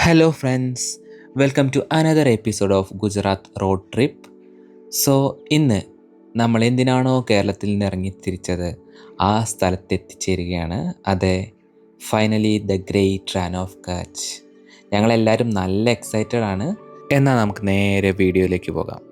Hello friends, welcome to another episode of Gujarat road trip. So ഇന്ന് നമ്മൾ എന്തിനാണോ കേരളത്തിൽ നിന്ന് ഇറങ്ങി തിരിച്ചത് ആ സ്ഥലത്ത് എത്തിച്ചേരുകയാണ്. അതെ, finally the great Rann of Kutch. ഞങ്ങളെല്ലാവരും നല്ല എക്സൈറ്റഡ് ആണ്. എന്നാൽ നമുക്ക് നേരെ വീഡിയോയിലേക്ക് പോകാം.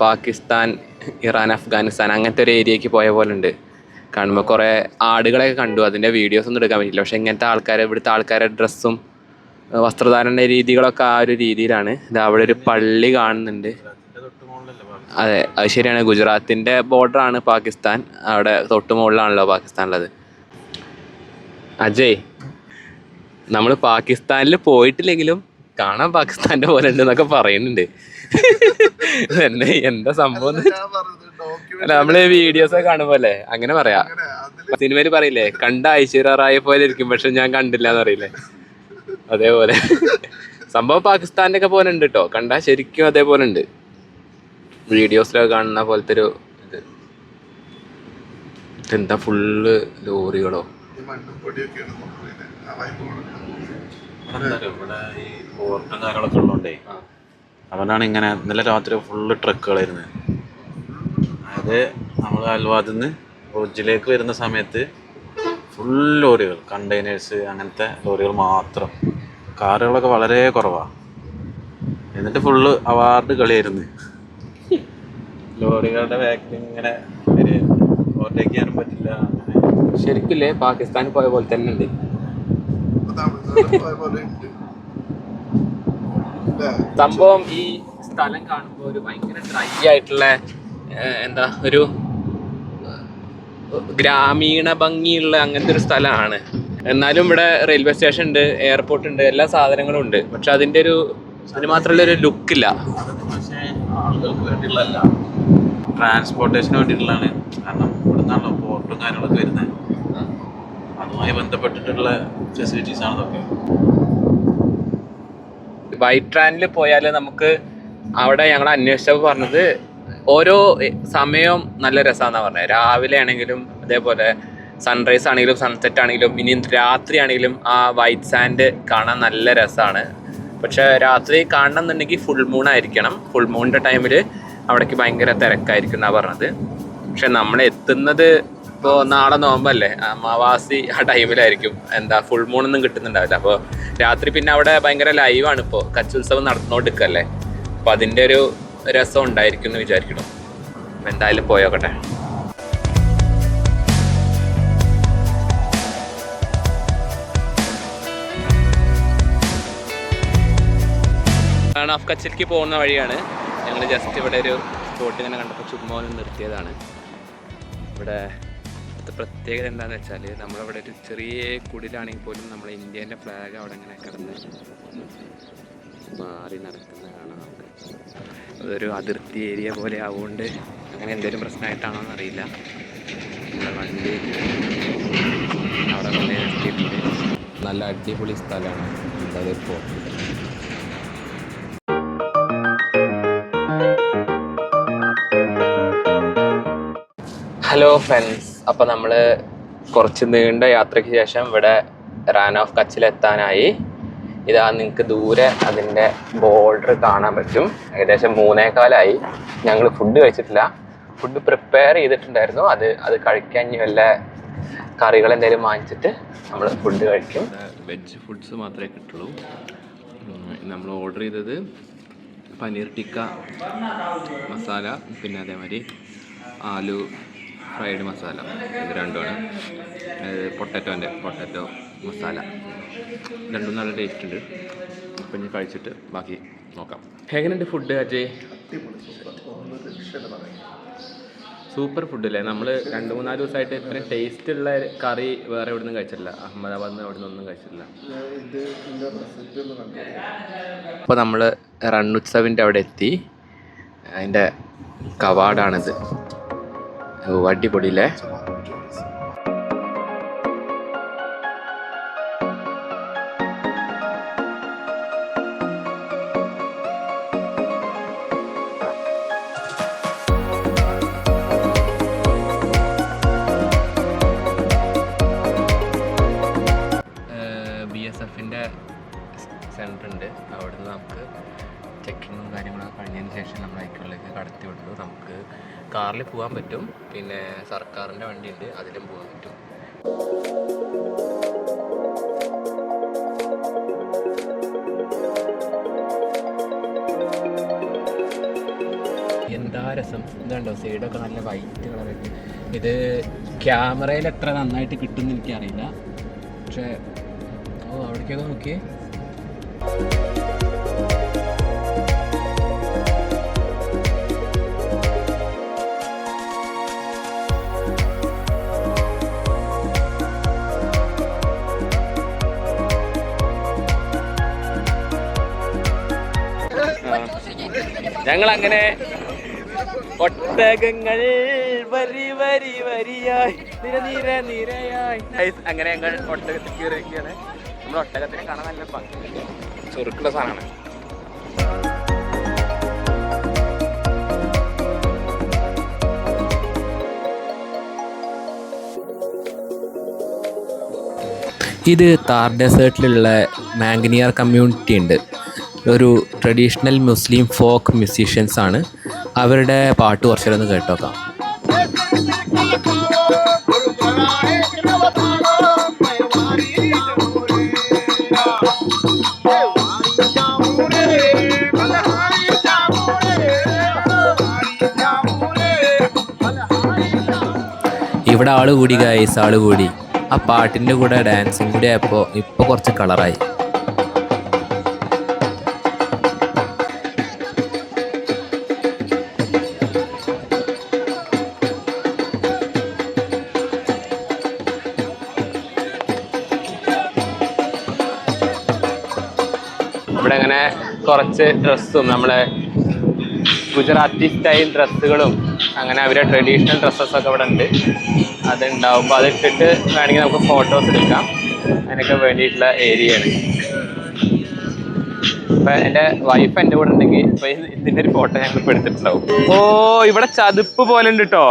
പാകിസ്ഥാൻ, ഇറാൻ, അഫ്ഗാനിസ്ഥാൻ അങ്ങനത്തെ ഒരു ഏരിയയ്ക്ക് പോയ പോലെ ഉണ്ട്. കാണുമ്പോൾ കുറേ ആടുകളൊക്കെ കണ്ടു. അതിൻ്റെ വീഡിയോസ് ഒന്നും എടുക്കാൻ പറ്റില്ല. പക്ഷേ ഇങ്ങനത്തെ ആൾക്കാരെ, ഇവിടുത്തെ ആൾക്കാരുടെ ഡ്രസ്സും വസ്ത്രധാരണ രീതികളൊക്കെ ആ ഒരു രീതിയിലാണ്. ഇത് അവിടെ ഒരു പള്ളി കാണുന്നുണ്ട്. അതെ, അത് ശരിയാണ്. ഗുജറാത്തിൻ്റെ ബോർഡറാണ് പാകിസ്ഥാൻ. അവിടെ തൊട്ട് മുകളിലാണല്ലോ പാകിസ്ഥാനുള്ളത്. അജയ്, നമ്മൾ പാകിസ്ഥാനിൽ പോയിട്ടില്ലെങ്കിലും കാണാൻ പാകിസ്ഥാൻ്റെ പോലെ ഉണ്ട് എന്നൊക്കെ പറയുന്നുണ്ട്. എന്താ സംഭവം? അല്ല, നമ്മള് വീഡിയോസ് ഒക്കെ കാണുമ്പോലെ അങ്ങനെ പറയാ. സിനിമയിൽ പറയില്ലേ, കണ്ട ഐശ്വര്യ റായെ പോലെ ഇരിക്കും പക്ഷെ ഞാൻ കണ്ടില്ല എന്ന് പറയില്ലേ, അതേപോലെ സംഭവം പാകിസ്ഥാന്റെ ഒക്കെ പോലെ ഉണ്ട് കേട്ടോ. കണ്ടാ ശരിക്കും അതേപോലെ ഉണ്ട്. വീഡിയോസിലൊക്കെ കാണുന്ന പോലത്തെ ഒരു ഇത്. എന്താ ഫുള്ള് ലോറികളോ? ഇവിടെ ഈ പോർട്ടും കാര്യങ്ങളൊക്കെ ഉള്ളതുകൊണ്ടേ അവനാണ് ഇങ്ങനെ ഇന്നലെ രാത്രി ഫുള്ള് ട്രക്കുകളായിരുന്നു. അതായത് നമ്മൾ അൽവാദിൽ നിന്ന് ബ്രിഡ്ജിലേക്ക് വരുന്ന സമയത്ത് ഫുൾ ലോറികൾ, കണ്ടെയ്നേഴ്സ്, അങ്ങനത്തെ ലോറികൾ മാത്രം. കാറുകളൊക്കെ വളരെ കുറവാണ്. എന്നിട്ട് ഫുള്ള് അവാർഡ് കളിയായിരുന്നു. ലോറികളുടെ ബാക്കിൽ ഇങ്ങനെ ഓവർടേക്ക് ചെയ്യാനും പറ്റില്ല. ശരിക്കില്ലേ പാകിസ്ഥാനിൽ പോയ പോലെ തന്നെ ഉണ്ട്. സംഭവം ഈ സ്ഥലം കാണുമ്പോൾ ഒരു ഭയങ്കര ഡ്രൈ ആയിട്ടുള്ള എന്താ ഒരു ഗ്രാമീണ ഭംഗിയുള്ള അങ്ങനത്തെ ഒരു സ്ഥലമാണ്. എന്നാലും ഇവിടെ റെയിൽവേ സ്റ്റേഷൻ ഉണ്ട്, എയർപോർട്ട് ഉണ്ട്, എല്ലാ സാധനങ്ങളും ഉണ്ട്. പക്ഷെ അതിന് മാത്രമുള്ള ഒരു ലുക്കില്ല. പക്ഷേ ആളുകൾക്ക് വേണ്ടിയുള്ളതല്ല, ട്രാൻസ്പോർട്ടേഷന് വേണ്ടിയിട്ടുള്ളതാണ്. കാരണം ഇവിടെ നിന്നാണല്ലോ പോർട്ടും കാര്യങ്ങളൊക്കെ വരുന്നത്. അതുമായി ബന്ധപ്പെട്ടിട്ടുള്ള ഫെസിലിറ്റീസ് ആണ് ഇതൊക്കെ. ബൈ ട്രാനിൽ പോയാൽ നമുക്ക് അവിടെ ഞങ്ങൾ അന്വേഷിച്ചപ്പോൾ പറഞ്ഞത് ഓരോ സമയവും നല്ല രസമാണെന്നാണ് പറഞ്ഞത്. രാവിലെ ആണെങ്കിലും അതേപോലെ സൺറൈസ് ആണെങ്കിലും സൺസെറ്റ് ആണെങ്കിലും ഇനി രാത്രി ആണെങ്കിലും ആ വൈറ്റ് സാൻഡ് കാണാൻ നല്ല രസമാണ്. പക്ഷെ രാത്രി കാണണം എന്നുണ്ടെങ്കിൽ ഫുൾ മൂൺ ആയിരിക്കണം. ഫുൾ മൂണിൻ്റെ ടൈമിൽ അവിടേക്ക് ഭയങ്കര തിരക്കായിരിക്കും എന്നാണ് പറഞ്ഞത്. പക്ഷെ നമ്മൾ എത്തുന്നത് ഇപ്പോൾ നാളെ നോമ്പല്ലേ, അമാവാസി ആ ടൈമിലായിരിക്കും. ഫുൾ മൂണൊന്നും കിട്ടുന്നുണ്ടാവില്ല. അപ്പോൾ രാത്രി പിന്നെ അവിടെ ഭയങ്കര ലൈവാണ്. ഇപ്പോൾ കച്ച് ഉത്സവം നടന്നുകൊണ്ടിരിക്കുകയല്ലേ. അപ്പോൾ അതിൻ്റെ ഒരു രസം ഉണ്ടായിരിക്കും എന്ന് വിചാരിക്കണം. അപ്പം എന്തായാലും പോയോക്കട്ടെ. റാൻ ഓഫ് കച്ചിലേക്ക് പോകുന്ന വഴിയാണ്. ഞങ്ങൾ ജസ്റ്റ് ഇവിടെ ഒരു സ്പോട്ട് ഇങ്ങനെ കണ്ടപ്പോൾ ചുമ്മാ ഒന്ന് നിർത്തിയതാണ്. ഇവിടെ പ്രത്യേകത എന്താണെന്ന് വെച്ചാൽ നമ്മളിവിടെ ഒരു ചെറിയ കുടിലാണെങ്കിൽ പോലും നമ്മുടെ ഇന്ത്യൻ്റെ ഫ്ലാഗ് അവിടെ ഇങ്ങനെ കിടന്ന് മാറി നടക്കുന്ന കാണാം നമുക്ക്. അതൊരു അതിർത്തി ഏരിയ പോലെ ആവുകൊണ്ട് അങ്ങനെ എന്തെങ്കിലും പ്രശ്നമായിട്ടാണോ എന്നറിയില്ല. നമ്മുടെ വണ്ടി അവിടെ കൊണ്ട് നിർത്തിയിട്ടുണ്ട്. നല്ല അടിപൊളി സ്ഥലമാണ്. അതൊരു പോർട്ട്. ഹലോ ഫ്രണ്ട്സ്, അപ്പോൾ നമ്മൾ കുറച്ച് നീണ്ട യാത്രയ്ക്ക് ശേഷം ഇവിടെ റാൻ ഓഫ് കച്ചിലെത്താനായി. ഇതാ നിങ്ങൾക്ക് ദൂരെ അതിൻ്റെ ബോർഡർ കാണാൻ പറ്റും. ഏകദേശം 3:15. ഞങ്ങൾ ഫുഡ് കഴിച്ചിട്ടില്ല. ഫുഡ് പ്രിപ്പയർ ചെയ്തിട്ടുണ്ടായിരുന്നു. അത് കഴിക്കാൻ ഇനി വല്ല കറികൾ എന്തെങ്കിലും വാങ്ങിച്ചിട്ട് നമ്മൾ ഫുഡ് കഴിക്കും. വെജ് ഫുഡ്സ് മാത്രമേ കിട്ടുള്ളൂ. നമ്മൾ ഓർഡർ ചെയ്തത് പനീർ ടിക്ക മസാല, പിന്നെ അതേമാതിരി ആലു ഫ്രൈഡ് മസാല, ഇത് രണ്ടുമാണ്. പൊട്ടറ്റോ മസാല രണ്ടും നല്ല ടേസ്റ്റ് ഉണ്ട്. അപ്പം ഇനി കഴിച്ചിട്ട് ബാക്കി നോക്കാം. എങ്ങനെയുണ്ട് ഫുഡ് അജയ്? സൂപ്പർ ഫുഡല്ലേ. നമ്മൾ 2-3 ദിവസമായിട്ട് ഇത്രയും ടേസ്റ്റ് ഉള്ള കറി വേറെ എവിടെ നിന്നും കഴിച്ചിട്ടില്ല. അഹമ്മദാബാദിൽ നിന്ന് അവിടെ നിന്നൊന്നും കഴിച്ചിട്ടില്ല. അപ്പോൾ നമ്മൾ റൺ ഉത്സവിൻ്റെ അവിടെ എത്തി. അതിൻ്റെ കവാടാണിത്. അടിപൊളിയില്ലേ? BSFിൻ്റെ സെൻറ്റർ ഉണ്ട്. അവിടുന്ന് നമുക്ക് ചെക്കിങ്ങും കാര്യങ്ങളൊക്കെ കഴിഞ്ഞതിന് ശേഷം നമ്മൾ ബൈക്കുകളിലേക്ക് കടത്തി വിടുന്നു. നമുക്ക് കാറിൽ പോകാൻ പറ്റും, പിന്നെ സർക്കാരിൻ്റെ വണ്ടിയുണ്ട്, അതിലും പോകാൻ പറ്റും. എന്താ രസം! ഇതുണ്ടോ സൈഡൊക്കെ നല്ല വൈറ്റ് കളറൊക്കെ. ഇത് ക്യാമറയിൽ എത്ര നന്നായിട്ട് കിട്ടുമെന്ന് എനിക്കറിയില്ല, പക്ഷേ അവിടേക്കൊക്കെ നോക്കിയേ. ഞങ്ങളങ്ങനെ ഒട്ടകങ്ങൾ വരി വരി വരിയായി നിര നിര നിരയായി അങ്ങനെ ഞങ്ങൾ ഒട്ടകത്തിൽ കയറിയിരിക്കുകയാണ്. നമ്മൾ ഒട്ടകത്തിനെ കാണാൻ നല്ല ചുരുക്കുള്ള സാധനമാണ്. ഇത് താർ ഡെസേർട്ടിലുള്ള മാംഗനിയർ കമ്മ്യൂണിറ്റി ഉണ്ട്. ഒരു ട്രഡീഷണൽ മുസ്ലിം ഫോക്ക് മ്യൂസീഷ്യൻസ് ആണ്. അവരുടെ പാട്ട് കുറച്ചൊന്ന് കേട്ടോക്കാം. ഇവിടെ ആള് കൂടി ഗൈസ്, ആള് കൂടി. ആ പാട്ടിൻ്റെ കൂടെ ഡാൻസും കൂടി ആയപ്പോൾ ഇപ്പോൾ കുറച്ച് കളറായി. ഇവിടെ അങ്ങനെ കുറച്ച് ഡ്രസ്സും നമ്മളെ ഗുജറാത്തി സ്റ്റൈൽ ഡ്രസ്സുകളും അങ്ങനെ അവരുടെ ട്രഡീഷണൽ ഡ്രസ്സസൊക്കെ ഇവിടെ ഉണ്ട്. അതുണ്ടാവുമ്പോൾ അതിട്ടിട്ട് വേണമെങ്കിൽ നമുക്ക് ഫോട്ടോസ് എടുക്കാം. അതിനൊക്കെ വേണ്ടിയിട്ടുള്ള ഏരിയയാണ്. ഇപ്പം എൻ്റെ വൈഫ് എൻ്റെ കൂടെ ഉണ്ടെങ്കിൽ ഇപ്പം ഇതിൻ്റെ ഒരു ഫോട്ടോ ഞങ്ങളിപ്പോൾ എടുത്തിട്ടുണ്ടാവും. ഓ, ഇവിടെ ചതുപ്പ് പോലെ ഉണ്ട് കേട്ടോ.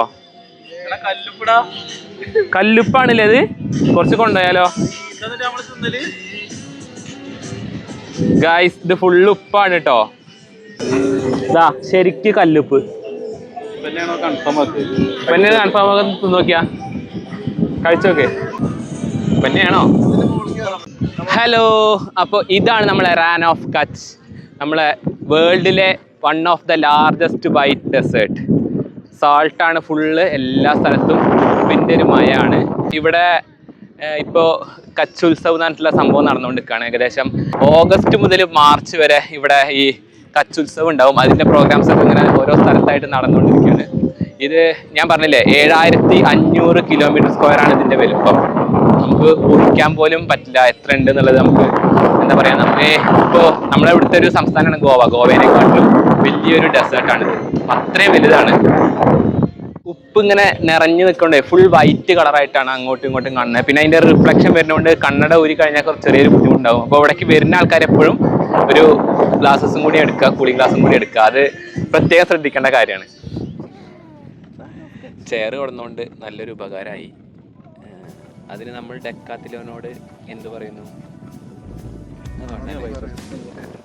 കല്ലുപ്പാണല്ലേ അത്? കുറച്ച് കൊണ്ടുപോയാലോ ഗായ്സ്? ഇത് ഫുള്ള് ഉപ്പാണ് കേട്ടോ. ഇതാ ശരിക്ക് കല്ലുപ്പ്. കൺഫേം ആക്കി നോക്കിയാ, കഴിച്ചോക്കെ തന്നെയാണോ? ഹലോ, അപ്പോൾ ഇതാണ് നമ്മളെ റാൻ ഓഫ് കച്ച്, നമ്മളെ വേൾഡിലെ one of the largest white desert. സാൾട്ടാണ് ഫുള്ള്, എല്ലാ സ്ഥലത്തും ഉപ്പിൻ്റെ ഒരു മയാണ്. ഇവിടെ ഇപ്പോൾ കച്ച് ഉത്സവ് എന്ന് പറഞ്ഞിട്ടുള്ള സംഭവം നടന്നുകൊണ്ടിരിക്കുകയാണ്. ഏകദേശം ഓഗസ്റ്റ് മുതൽ മാർച്ച് വരെ ഇവിടെ ഈ കച്ച് ഉത്സവം ഉണ്ടാവും. അതിൻ്റെ പ്രോഗ്രാംസ് ഒക്കെ ഇങ്ങനെ ഓരോ സ്ഥലത്തായിട്ട് നടന്നുകൊണ്ടിരിക്കുകയാണ്. ഇത് ഞാൻ പറഞ്ഞില്ലേ, 7500 കിലോമീറ്റർ സ്ക്വയറാണ് ഇതിൻ്റെ വലുപ്പം. നമുക്ക് ഊഹിക്കാൻ പോലും പറ്റില്ല എത്ര ഉണ്ട് എന്നുള്ളത്. നമുക്ക് എന്താ പറയുക, നമുക്ക് ഇപ്പോൾ നമ്മളെ ഇവിടുത്തെ ഒരു സംസ്ഥാനമാണ് ഗോവ. ഗോവേനെക്കാട്ടിലും വലിയൊരു ഡെസേർട്ടാണിത്, അത്രയും വലുതാണ്. ഉപ്പ് ഇങ്ങനെ നിറഞ്ഞു നിൽക്കണ്ടേ, ഫുൾ വൈറ്റ് കളറായിട്ടാണ് അങ്ങോട്ടും ഇങ്ങോട്ടും കാണുന്നത്. പിന്നെ അതിൻ്റെ റിഫ്ലക്ഷൻ വരുന്നതുകൊണ്ട് കണ്ണട ഊരി കഴിഞ്ഞാൽ കുറച്ച് ചെറിയൊരു ബുദ്ധിമുട്ടുണ്ടാവും. അപ്പോൾ ഇവിടേക്ക് വരുന്ന ആൾക്കാർ എപ്പോഴും ഒരു ഗ്ലാസ്സസും കൂടി എടുക്കുക, കൂളിംഗ് ഗ്ലാസും കൂടി എടുക്കുക. അത് പ്രത്യേകം ശ്രദ്ധിക്കേണ്ട കാര്യമാണ്. ചെയർ കൊടുന്നതുകൊണ്ട് നല്ലൊരു ഉപകാരമായി. അതിന് നമ്മൾ ഡെക്കാത്തിലോനോട് എന്ത് പറയുന്നു?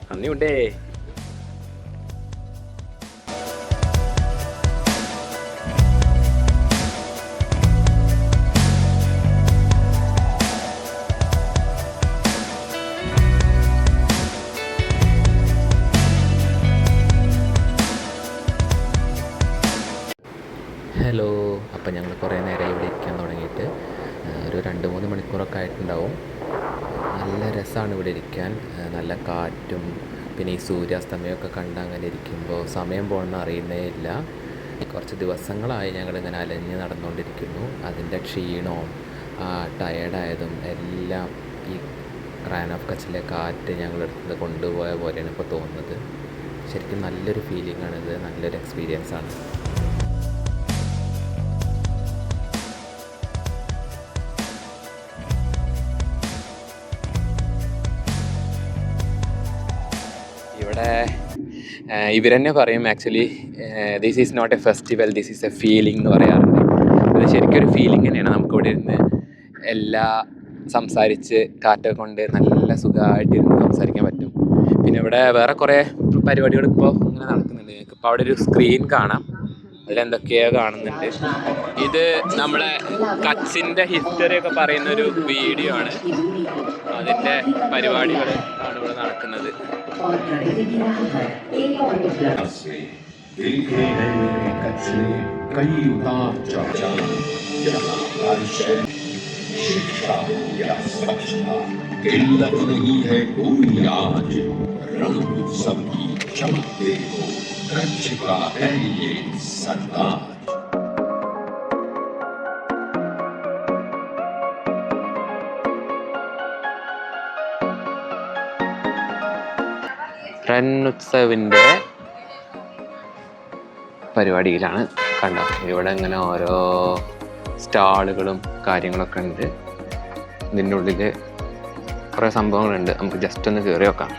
നന്ദിയുണ്ടേ. ഹലോ, അപ്പം ഞങ്ങൾ കുറേ നേരം ഇവിടെ ഇരിക്കാൻ തുടങ്ങിയിട്ട് ഒരു 2-3 മണിക്കൂറൊക്കെ ആയിട്ടുണ്ടാവും. നല്ല രസമാണ് ഇവിടെ ഇരിക്കാൻ, നല്ല കാറ്റും പിന്നെ ഈ സൂര്യാസ്തമയമൊക്കെ കണ്ട് അങ്ങനെ ഇരിക്കുമ്പോൾ സമയം പോകുന്ന അറിയുന്നേ ഇല്ല. കുറച്ച് ദിവസങ്ങളായി ഞങ്ങളിങ്ങനെ അലഞ്ഞ് നടന്നുകൊണ്ടിരിക്കുന്നു. അതിൻ്റെ ക്ഷീണവും ടയേർഡായതും എല്ലാം ഈ റാൻ ഓഫ് കച്ചിലെ കാറ്റ് ഞങ്ങളെടുത്ത് കൊണ്ടുപോയ പോലെയാണ് ഇപ്പോൾ തോന്നുന്നത്. ശരിക്കും നല്ലൊരു ഫീലിംഗ് ആണിത്, നല്ലൊരു എക്സ്പീരിയൻസ് ആണ്. ഇവരെന്നെ പറയും actually this is not a festival, this is a feeling എന്ന് പറയാറുണ്ട്. ഇത് ശരിക്കും ഒരു ഫീലിംഗ് തന്നെയാണ്. നമുക്കിവിടെ ഇരുന്ന് സംസാരിച്ച് കാറ്റൊക്കെ കൊണ്ട് നല്ല സുഖമായിട്ടിരുന്ന് സംസാരിക്കാൻ പറ്റും. പിന്നെ ഇവിടെ വേറെ കുറേ പരിപാടികൾ ഇപ്പോൾ ഇങ്ങനെ നടക്കുന്നുണ്ട്. ഇപ്പോൾ അവിടെ ഒരു സ്ക്രീൻ കാണാം, അതിലെന്തൊക്കെയോ കാണുന്നുണ്ട്. ഇത് നമ്മളെ കച്ചിൻ്റെ ഹിസ്റ്ററി ഒക്കെ പറയുന്ന ഒരു വീഡിയോ ആണ്. അതിൻ്റെ പരിപാടികൾ ആണ് ഇവിടെ നടക്കുന്നത്. शिक्षा या स्वच्छता किल्लत नहीं है कोई आज, रंग उत्सव की चमकते हो कच्छ का है ये सरताज. റൺ ഉത്സവിൻ്റെ പരിപാടിയിലാണ്. കണ്ടോ, ഇവിടെ ഇങ്ങനെ ഓരോ സ്റ്റാളുകളും കാര്യങ്ങളൊക്കെ ഉണ്ട്. ഇതിൻ്റെ ഉള്ളിൽ കുറേ സംഭവങ്ങളുണ്ട്. നമുക്ക് ജസ്റ്റ് ഒന്ന് കയറി നോക്കാം.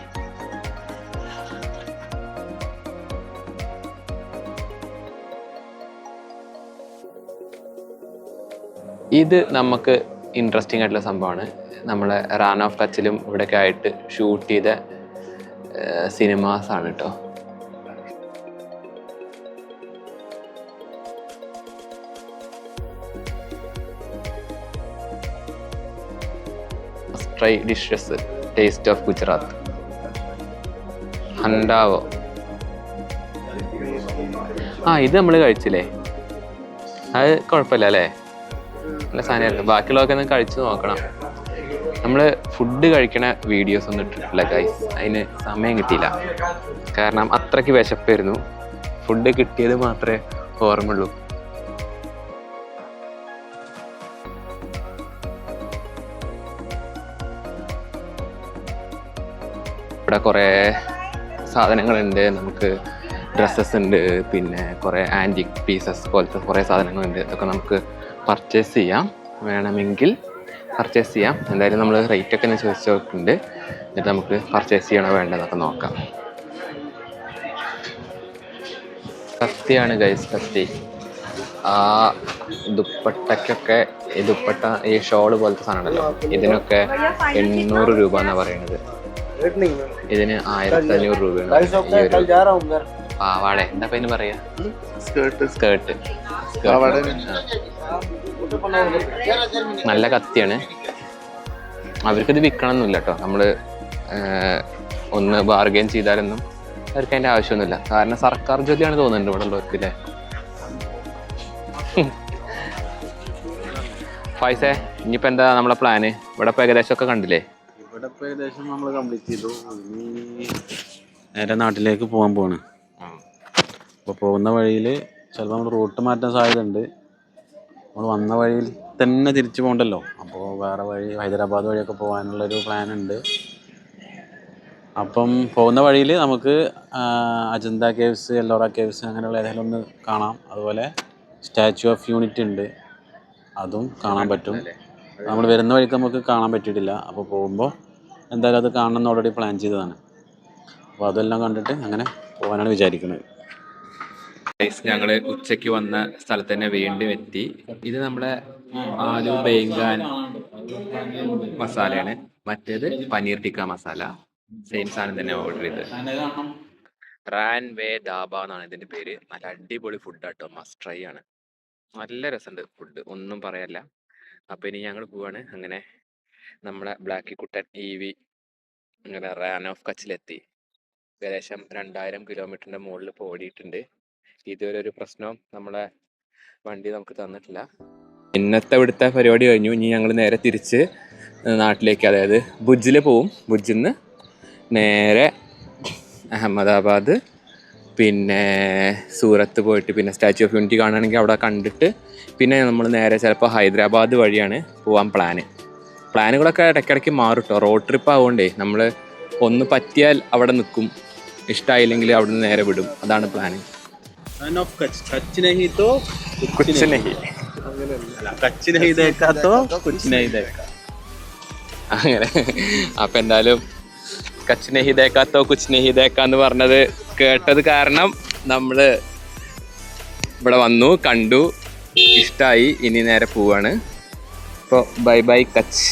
ഇത് നമുക്ക് ഇൻട്രസ്റ്റിംഗ് ആയിട്ടുള്ള സംഭവമാണ്. നമ്മളെ റാൻ ഓഫ് കച്ചിലും ഇവിടെയൊക്കെ ആയിട്ട് ഷൂട്ട് ചെയ്ത സിനിമാസാണ് കേട്ടോ. Try dishes taste of Gujarat. Handvo, ഇത് നമ്മൾ കഴിച്ചില്ലേ, അത് കുഴപ്പമില്ല അല്ലേ, നല്ല സാധനമായിരുന്നു. ബാക്കിയുള്ളതൊക്കെ ഒന്ന് കഴിച്ച് നോക്കണം. നമ്മൾ ഫുഡ് കഴിക്കണ വീഡിയോസ് ഒന്നും ഇട്ടിട്ടില്ല ഗൈസ്, അതിന് സമയം കിട്ടിയില്ല. കാരണം അത്രയ്ക്ക് വിശപ്പായിരുന്നു. ഫുഡ് കിട്ടിയത് മാത്രമേ ഓർമ്മയുള്ളൂ. ഇവിടെ കുറേ സാധനങ്ങളുണ്ട്. നമുക്ക് ഡ്രസ്സസ് ഉണ്ട്, പിന്നെ കുറേ ആൻറ്റിക് പീസസ് പോലത്തെ കുറേ സാധനങ്ങളുണ്ട്. ഇതൊക്കെ നമുക്ക് പർച്ചേസ് ചെയ്യാം, വേണമെങ്കിൽ പർച്ചേസ് ചെയ്യാം. എന്തായാലും നമ്മൾ റേറ്റൊക്കെ ഒന്ന് ചോദിച്ചു നോക്കുന്നുണ്ട്. എന്നിട്ട് നമുക്ക് പർച്ചേസ് ചെയ്യണോ വേണ്ടതെന്നൊക്കെ നോക്കാം. കത്തിയാണ് ഗൈസ്, കത്തി. ആ ദുപ്പട്ടയ്ക്കൊക്കെ ഈ ദുപ്പട്ട, ഈ ഷോള് പോലത്തെ സാധനം ഉണ്ടല്ലോ, ഇതിനൊക്കെ 800 രൂപ എന്നാണ് പറയുന്നത്. ഇതിന് 1500 രൂപയാണ്. പാവാട എന്താ പേര് പറയാ, സ്കേർട്ട്. നല്ല കത്തിയാണ്. അവർക്കിത് വിൽക്കണമെന്നില്ല കേട്ടോ. നമ്മൾ ഒന്ന് ബാർഗെയിൻ ചെയ്താലൊന്നും അവർക്ക് അതിൻ്റെ ആവശ്യമൊന്നുമില്ല. കാരണം സർക്കാർ ജോലിയാണ് തോന്നുന്നുണ്ട് ഇവിടെ ഉള്ളവർക്ക് അല്ലേ. ഫൈസേ, ഇനിയിപ്പോൾ എന്താ നമ്മളെ പ്ലാന്? ഇവിടെ ഇപ്പോൾ ഏകദേശമൊക്കെ കണ്ടില്ലേ? ഇവിടെ ഇപ്പോൾ ഏകദേശം നമ്മൾ കംപ്ലീറ്റ് ചെയ്തു. നേരെ നാട്ടിലേക്ക് പോകാൻ പോവാണ്. അപ്പോൾ പോകുന്ന വഴിയിൽ ചിലപ്പോൾ നമ്മൾ റൂട്ട് മാറ്റാൻ സാധ്യതയുണ്ട്. നമ്മൾ വന്ന വഴിയിൽ തന്നെ തിരിച്ചു പോകണ്ടല്ലോ. അപ്പോൾ വേറെ വഴി, ഹൈദരാബാദ് വഴിയൊക്കെ പോകാനുള്ളൊരു പ്ലാൻ ഉണ്ട്. അപ്പം പോകുന്ന വഴിയിൽ നമുക്ക് അജന്ത കേവ്സ്, എല്ലോറ കേവ്സ് അങ്ങനെയുള്ള ഏതെങ്കിലും ഒന്ന് കാണാം. അതുപോലെ സ്റ്റാച്യു ഓഫ് യൂണിറ്റി ഉണ്ട്, അതും കാണാൻ പറ്റും. നമ്മൾ വരുന്ന വഴിക്ക് നമുക്ക് കാണാൻ പറ്റിയിട്ടില്ല. അപ്പോൾ പോകുമ്പോൾ എന്തായാലും അത് കാണണം എന്ന് ഓൾറെഡി പ്ലാൻ ചെയ്തതാണ്. അപ്പോൾ അതെല്ലാം കണ്ടിട്ട് അങ്ങനെ പോകാനാണ് വിചാരിക്കുന്നത്. ഞങ്ങൾ ഉച്ചയ്ക്ക് വന്ന സ്ഥലത്ത് തന്നെ വീണ്ടും എത്തി. ഇത് നമ്മളെ ആലു ബേഗാൻ മസാലയാണ്, മറ്റേത് പനീർ ടിക്ക മസാല. സെയിം സാധനം തന്നെ ഓർഡർ ചെയ്ത്. റാൻ വേ ദാബ എന്നാണ് ഇതിന്റെ പേര്. നല്ല അടിപൊളി ഫുഡാട്ടോ, മസ്റ്റ് ട്രൈ ആണ്. നല്ല രസമുണ്ട് ഫുഡ്, ഒന്നും പറയാല്ല. അപ്പോൾ ഇനി ഞങ്ങൾ പോവാണ്. അങ്ങനെ നമ്മളെ ബ്ലാക്കി കുട്ടൻ EV അങ്ങനെ റാൻ ഓഫ് കച്ചിലെത്തി. ഏകദേശം 2000 കിലോമീറ്ററിൻ്റെ മുകളിൽ ഇപ്പോൾ ഓടിയിട്ടുണ്ട്. ഇതുവരെ ഒരു പ്രശ്നവും നമ്മളെ വണ്ടി നമുക്ക് തന്നിട്ടില്ല. ഇന്നത്തെ ഇവിടുത്തെ പരിപാടി കഴിഞ്ഞു. ഇനി ഞങ്ങൾ നേരെ തിരിച്ച് നാട്ടിലേക്ക്, അതായത് ഭുജിൽ പോവും. ഭുജിൽ നിന്ന് നേരെ അഹമ്മദാബാദ്, പിന്നെ സൂറത്ത് പോയിട്ട് പിന്നെ സ്റ്റാച്യു ഓഫ് യൂണിറ്റി കാണുകയാണെങ്കിൽ അവിടെ കണ്ടിട്ട് പിന്നെ നമ്മൾ നേരെ ചിലപ്പോൾ ഹൈദരാബാദ് വഴിയാണ് പോകാൻ പ്ലാനുകളൊക്കെ ഇടയ്ക്കിടയ്ക്ക് മാറും കേട്ടോ. റോഡ് ട്രിപ്പ് ആവുകൊണ്ടേ നമ്മൾ ഒന്ന് പറ്റിയാൽ അവിടെ നിൽക്കും, ഇഷ്ടമായില്ലെങ്കിൽ അവിടെ നിന്ന് നേരെ വിടും. അതാണ് പ്ലാന്. അങ്ങനെ അപ്പം എന്തായാലും കച്ച് നെഹി ദേക്കാത്തോ കുച്ച് നെഹി ദേക്കാന്ന് പറഞ്ഞത് കേട്ടത് കാരണം നമ്മൾ ഇവിടെ വന്നു, കണ്ടു, ഇഷ്ടമായി. ഇനി നേരെ പോവാണ്. അപ്പോൾ ബൈ ബൈ കച്ച്.